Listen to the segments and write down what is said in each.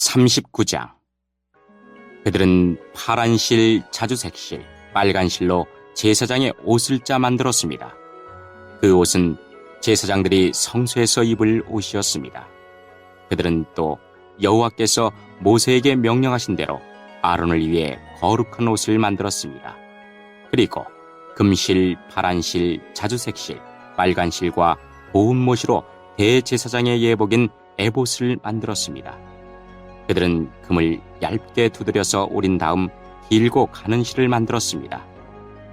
39장. 그들은 파란 실, 자주색 실, 빨간 실로 제사장의 옷을 짜 만들었습니다. 그 옷은 제사장들이 성소에서 입을 옷이었습니다. 그들은 또 여호와께서 모세에게 명령하신 대로 아론을 위해 거룩한 옷을 만들었습니다. 그리고 금실, 파란 실, 자주색 실, 빨간 실과 고운 못으로 대제사장의 예복인 에봇을 만들었습니다. 그들은 금을 얇게 두드려서 오린 다음 길고 가는 실을 만들었습니다.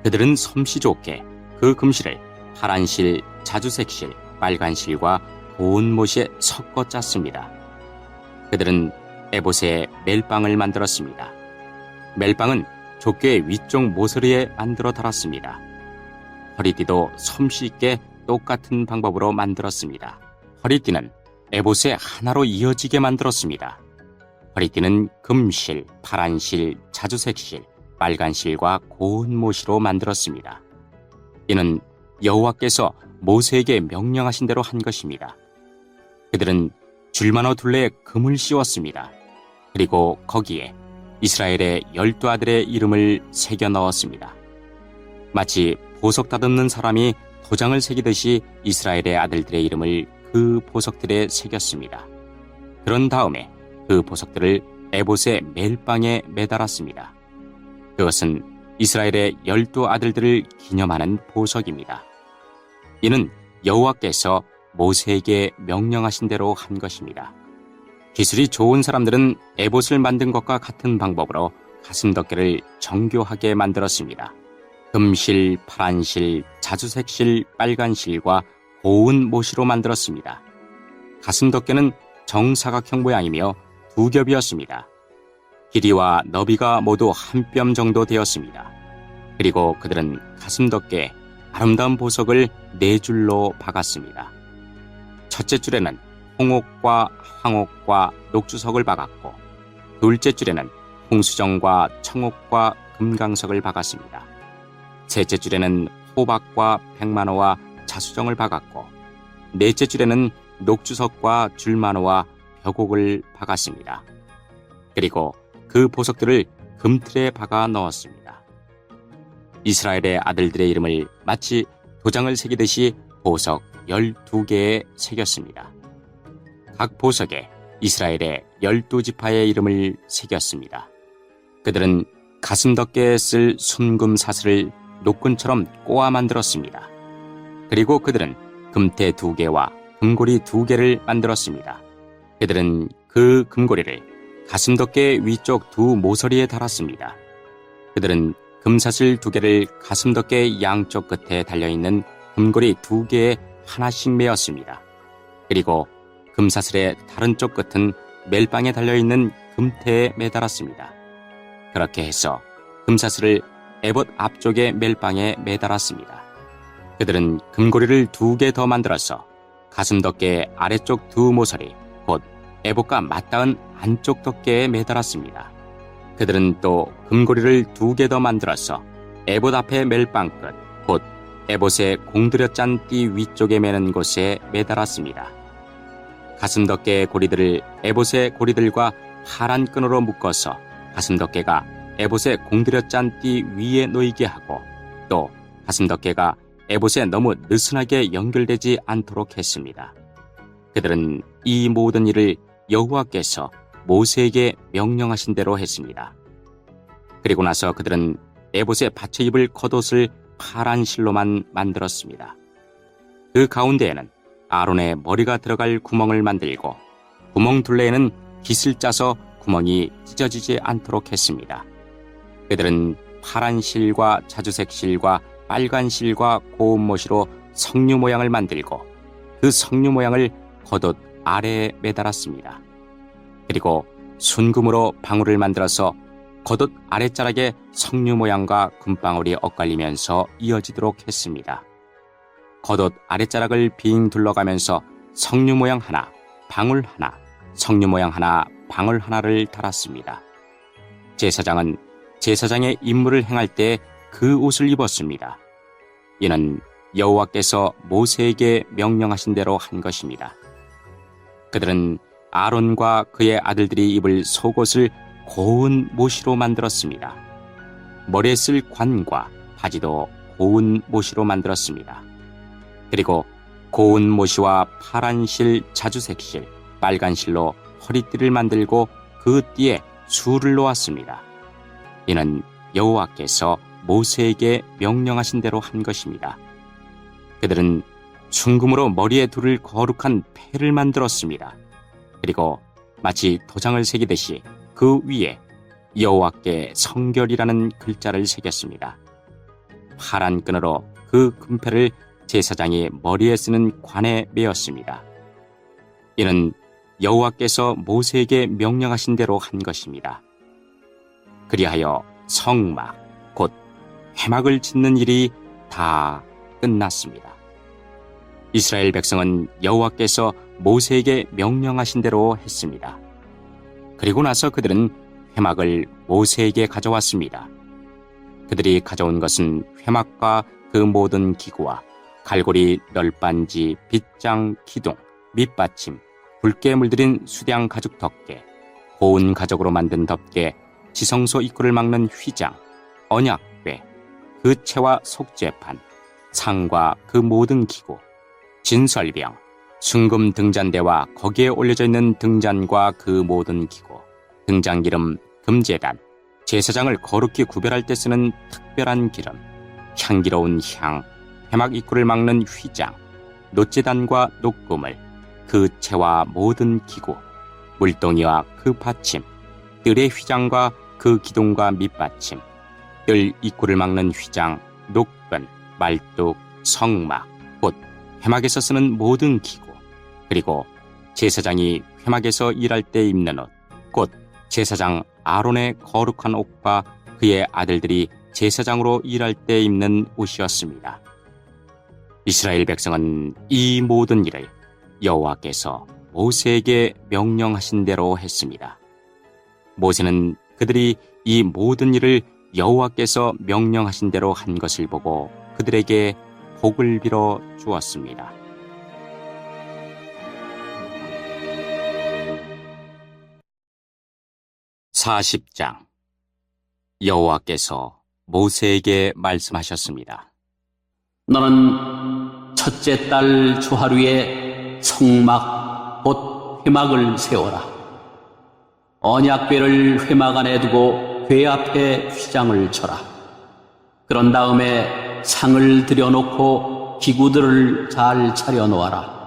그들은 솜씨 좋게 그 금실을 파란 실, 자주색 실, 빨간 실과 고운 못에 섞어 짰습니다. 그들은 에봇에 멜빵을 만들었습니다. 멜빵은 족궤의 위쪽 모서리에 만들어 달았습니다. 허리띠도 솜씨 있게 똑같은 방법으로 만들었습니다. 허리띠는 에봇의 하나로 이어지게 만들었습니다. 허리띠는 금실, 파란 실, 자주색 실, 빨간 실과 고운 못으로 만들었습니다. 이는 여호와께서 모세에게 명령하신 대로 한 것입니다. 그들은 줄만호 둘레에 금을 씌웠습니다. 그리고 거기에 이스라엘의 12아들의 이름을 새겨 넣었습니다. 마치 보석 다듬는 사람이 도장을 새기듯이 이스라엘의 아들들의 이름을 그 보석들에 새겼습니다. 그런 다음에 그 보석들을 에봇의 멜빵에 매달았습니다. 그것은 이스라엘의 12아들들을 기념하는 보석입니다. 이는 여호와께서 모세에게 명령하신 대로 한 것입니다. 기술이 좋은 사람들은 에봇을 만든 것과 같은 방법으로 가슴덮개를 정교하게 만들었습니다. 금실, 파란 실, 자주색 실, 빨간 실과 고운 못으로 만들었습니다. 가슴덮개는 정사각형 모양이며 두 겹이었습니다. 길이와 너비가 모두 한 뼘 정도 되었습니다. 그리고 그들은 가슴덮개에 아름다운 보석을 4줄로 박았습니다. 첫째 줄에는 홍옥과 황옥과 녹주석을 박았고, 둘째 줄에는 홍수정과 청옥과 금강석을 박았습니다. 셋째 줄에는 호박과 백만호와 자수정을 박았고, 넷째 줄에는 녹주석과 줄만호와 벽옥을 박았습니다. 그리고 그 보석들을 금틀에 박아 넣었습니다. 이스라엘의 아들들의 이름을 마치 도장을 새기듯이 보석 12개에 새겼습니다. 각 보석에 이스라엘의 12지파의 이름을 새겼습니다. 그들은 가슴덮개에 쓸 순금 사슬을 노끈처럼 꼬아 만들었습니다. 그리고 그들은 금태 2개와 금고리 2개를 만들었습니다. 그들은 그 금고리를 가슴덮개 위쪽 두 모서리에 달았습니다. 그들은 금사슬 2개를 가슴덮개 양쪽 끝에 달려있는 금고리 2개에 하나씩 메었습니다. 그리고 금사슬의 다른 쪽 끝은 멜빵에 달려있는 금태에 매달았습니다. 그렇게 해서 금사슬을 에봇 앞쪽의 멜빵에 매달았습니다. 그들은 금고리를 2개 더 만들어서 가슴덮개의 아래쪽 두 모서리, 곧 에봇과 맞닿은 안쪽 덮개에 매달았습니다. 그들은 또 금고리를 2개 더 만들어서 에봇 앞의 멜빵 끝, 곧 에봇의 공들여 짠 띠 위쪽에 매는 곳에 매달았습니다. 가슴덮개의 고리들을 에봇의 고리들과 파란 끈으로 묶어서 가슴덮개가 에봇의 공들여 짠 띠 위에 놓이게 하고, 또 가슴덮개가 에봇에 너무 느슨하게 연결되지 않도록 했습니다. 그들은 이 모든 일을 여호와께서 모세에게 명령하신 대로 했습니다. 그리고 나서 그들은 에봇에 받쳐 입을 겉옷을 파란 실로만 만들었습니다. 그 가운데에는 아론의 머리가 들어갈 구멍을 만들고, 구멍 둘레에는 깃을 짜서 구멍이 찢어지지 않도록 했습니다. 그들은 파란 실과 자주색 실과 빨간 실과 고운 못으로 석류 모양을 만들고, 그 석류 모양을 겉옷 아래에 매달았습니다. 그리고 순금으로 방울을 만들어서 겉옷 아랫자락에 석류 모양과 금방울이 엇갈리면서 이어지도록 했습니다. 겉옷 아랫자락을 빙 둘러가면서 석류 모양 하나, 방울 하나, 석류 모양 하나, 방울 하나를 달았습니다. 제사장은 제사장의 임무를 행할 때 그 옷을 입었습니다. 이는 여호와께서 모세에게 명령하신 대로 한 것입니다. 그들은 아론과 그의 아들들이 입을 속옷을 고운 모시로 만들었습니다. 머리에 쓸 관과 바지도 고운 모시로 만들었습니다. 그리고 고운 모시와 파란 실, 자주색 실, 빨간 실로 허리띠를 만들고 그 띠에 술을 놓았습니다. 이는 여호와께서 모세에게 명령하신 대로 한 것입니다. 그들은 순금으로 머리에 두를 거룩한 패를 만들었습니다. 그리고 마치 도장을 새기듯이 그 위에 여호와께 성결이라는 글자를 새겼습니다. 파란 끈으로 그 금패를 제사장이 머리에 쓰는 관에 메었습니다. 이는 여호와께서 모세에게 명령하신 대로 한 것입니다. 그리하여 성막, 곧 회막을 짓는 일이 다 끝났습니다. 이스라엘 백성은 여호와께서 모세에게 명령하신 대로 했습니다. 그리고 나서 그들은 회막을 모세에게 가져왔습니다. 그들이 가져온 것은 회막과 그 모든 기구와 갈고리, 널빤지, 빗장, 기둥, 밑받침, 붉게 물들인 수량 가죽 덮개, 고운 가죽으로 만든 덮개, 지성소 입구를 막는 휘장, 언약궤, 그 채와 속죄판, 상과 그 모든 기구, 진설병, 순금 등잔대와 거기에 올려져 있는 등잔과 그 모든 기구, 등잔기름, 금제단, 제사장을 거룩히 구별할 때 쓰는 특별한 기름, 향기로운 향, 회막 입구를 막는 휘장, 놋제단과 놋구물, 그 채와 모든 기구, 물동이와 그 받침, 뜰의 휘장과 그 기둥과 밑받침, 뜰 입구를 막는 휘장, 녹근, 말뚝, 성막, 곧 회막에서 쓰는 모든 기구, 그리고 제사장이 회막에서 일할 때 입는 옷, 곧 제사장 아론의 거룩한 옷과 그의 아들들이 제사장으로 일할 때 입는 옷이었습니다. 이스라엘 백성은 이 모든 일을 여호와께서 모세에게 명령하신 대로 했습니다. 모세는 그들이 이 모든 일을 여호와께서 명령하신 대로 한 것을 보고 그들에게 복을 빌어 주었습니다. (40장) 여호와께서 모세에게 말씀하셨습니다. 너는 첫째 달 주하루에 성막 곧 회막을 세워라. 언약궤를 회막 안에 두고 궤 앞에 휘장을 쳐라. 그런 다음에 상을 들여놓고 기구들을 잘 차려놓아라.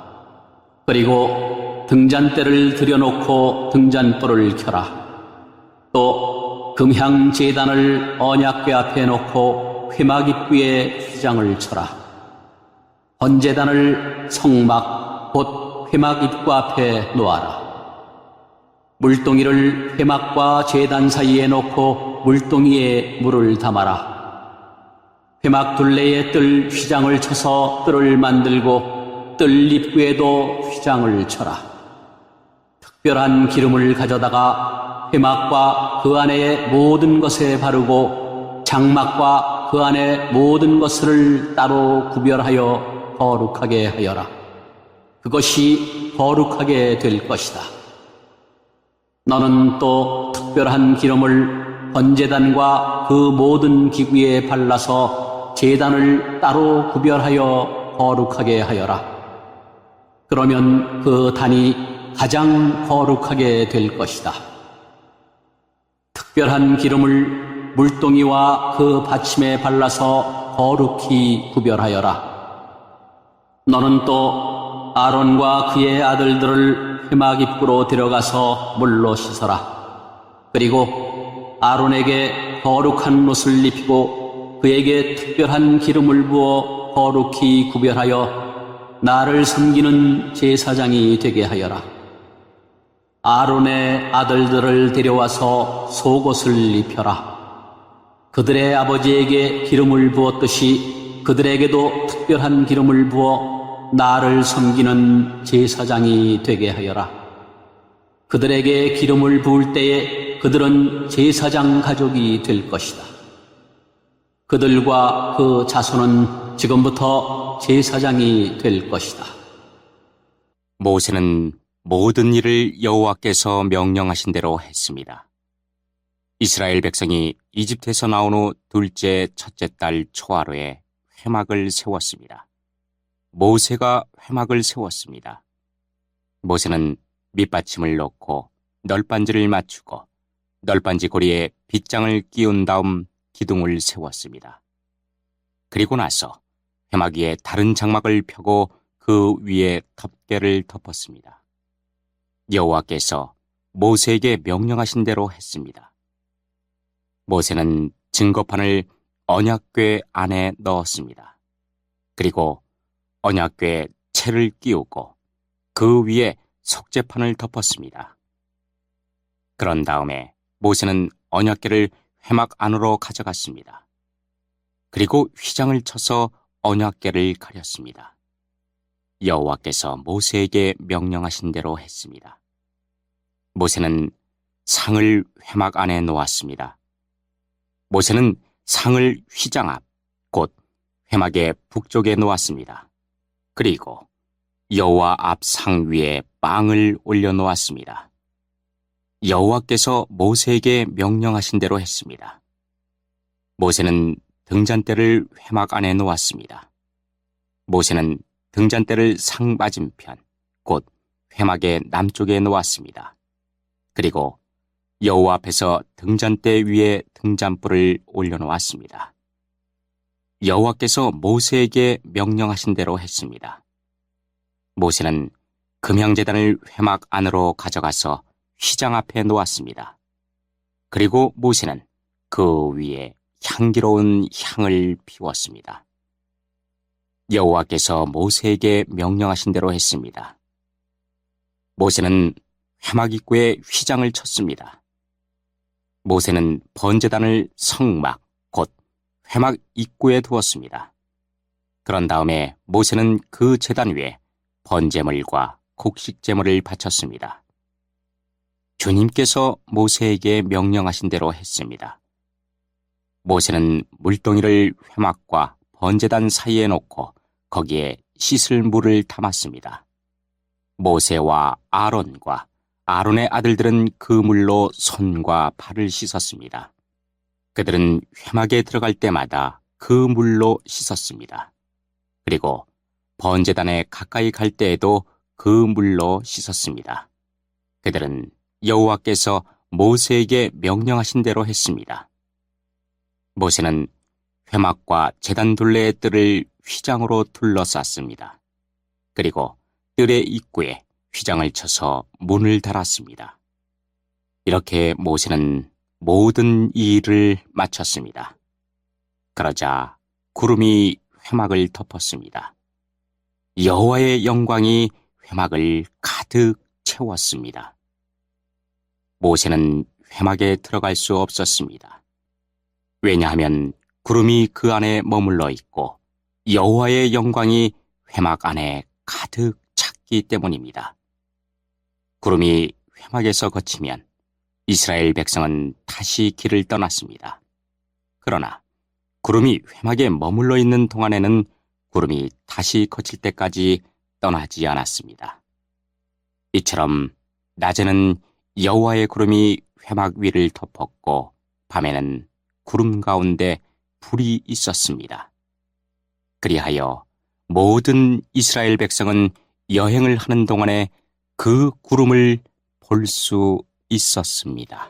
그리고 등잔대를 들여놓고 등잔불을 켜라. 또 금향 제단을 언약궤 앞에 놓고 회막 입구에 휘장을 쳐라. 번제단을 성막 곧 회막 입구 앞에 놓아라. 물동이를 회막과 제단 사이에 놓고 물동이에 물을 담아라. 회막 둘레에 뜰 휘장을 쳐서 뜰을 만들고 뜰 입구에도 휘장을 쳐라. 특별한 기름을 가져다가 회막과 그 안의 모든 것에 바르고 장막과 그 안의 모든 것을 따로 구별하여 거룩하게 하여라. 그것이 거룩하게 될 것이다. 너는 또 특별한 기름을 번제단과 그 모든 기구에 발라서 제단을 따로 구별하여 거룩하게 하여라. 그러면 그 단이 가장 거룩하게 될 것이다. 특별한 기름을 물동이와 그 받침에 발라서 거룩히 구별하여라. 너는 또 아론과 그의 아들들을 회막 입구로 데려가서 물로 씻어라. 그리고 아론에게 거룩한 옷을 입히고 그에게 특별한 기름을 부어 거룩히 구별하여 나를 섬기는 제사장이 되게 하여라. 아론의 아들들을 데려와서 속옷을 입혀라. 그들의 아버지에게 기름을 부었듯이 그들에게도 특별한 기름을 부어 나를 섬기는 제사장이 되게 하여라. 그들에게 기름을 부을 때에 그들은 제사장 가족이 될 것이다. 그들과 그 자손은 지금부터 제사장이 될 것이다. 모세는 모든 일을 여호와께서 명령하신 대로 했습니다. 이스라엘 백성이 이집트에서 나온 후 둘째 첫째 달 초하루에 회막을 세웠습니다. 모세가 회막을 세웠습니다. 모세는 밑받침을 놓고 널빤지를 맞추고 널빤지 고리에 빗장을 끼운 다음 기둥을 세웠습니다. 그리고 나서 회막 위에 다른 장막을 펴고 그 위에 덮개를 덮었습니다. 여호와께서 모세에게 명령하신 대로 했습니다. 모세는 증거판을 언약궤 안에 넣었습니다. 그리고 언약궤에 채를 끼우고 그 위에 속죄판을 덮었습니다. 그런 다음에 모세는 언약궤를 회막 안으로 가져갔습니다. 그리고 휘장을 쳐서 언약궤를 가렸습니다. 여호와께서 모세에게 명령하신 대로 했습니다. 모세는 상을 회막 안에 놓았습니다. 모세는 상을 휘장 앞, 곧 회막의 북쪽에 놓았습니다. 그리고 여호와 앞 상 위에 빵을 올려놓았습니다. 여호와께서 모세에게 명령하신 대로 했습니다. 모세는 등잔대를 회막 안에 놓았습니다. 모세는 등잔대를 상 맞은편, 곧 회막의 남쪽에 놓았습니다. 그리고 여호와 앞에서 등잔대 위에 등잔불을 올려놓았습니다. 여호와께서 모세에게 명령하신 대로 했습니다. 모세는 금향제단을 회막 안으로 가져가서 휘장 앞에 놓았습니다. 그리고 모세는 그 위에 향기로운 향을 피웠습니다. 여호와께서 모세에게 명령하신 대로 했습니다. 모세는 회막 입구에 휘장을 쳤습니다. 모세는 번제단을 성막, 곧 회막 입구에 두었습니다. 그런 다음에 모세는 그 제단 위에 번제물과 곡식제물을 바쳤습니다. 주님께서 모세에게 명령하신 대로 했습니다. 모세는 물동이를 회막과 번제단 사이에 놓고 거기에 씻을 물을 담았습니다. 모세와 아론과 아론의 아들들은 그 물로 손과 발을 씻었습니다. 그들은 회막에 들어갈 때마다 그 물로 씻었습니다. 그리고 번제단에 가까이 갈 때에도 그 물로 씻었습니다. 그들은 여호와께서 모세에게 명령하신 대로 했습니다. 모세는 회막과 제단 둘레의 뜰을 휘장으로 둘러쌌습니다. 그리고 뜰의 입구에 휘장을 쳐서 문을 달았습니다. 이렇게 모세는 모든 일을 마쳤습니다. 그러자 구름이 회막을 덮었습니다. 여호와의 영광이 회막을 가득 채웠습니다. 모세는 회막에 들어갈 수 없었습니다. 왜냐하면 구름이 그 안에 머물러 있고 여호와의 영광이 회막 안에 가득 찼기 때문입니다. 구름이 회막에서 거치면 이스라엘 백성은 다시 길을 떠났습니다. 그러나 구름이 회막에 머물러 있는 동안에는 구름이 다시 거칠 때까지 떠나지 않았습니다. 이처럼 낮에는 여호와의 구름이 회막 위를 덮었고 밤에는 구름 가운데 불이 있었습니다. 그리하여 모든 이스라엘 백성은 여행을 하는 동안에 그 구름을 볼 수 있었습니다.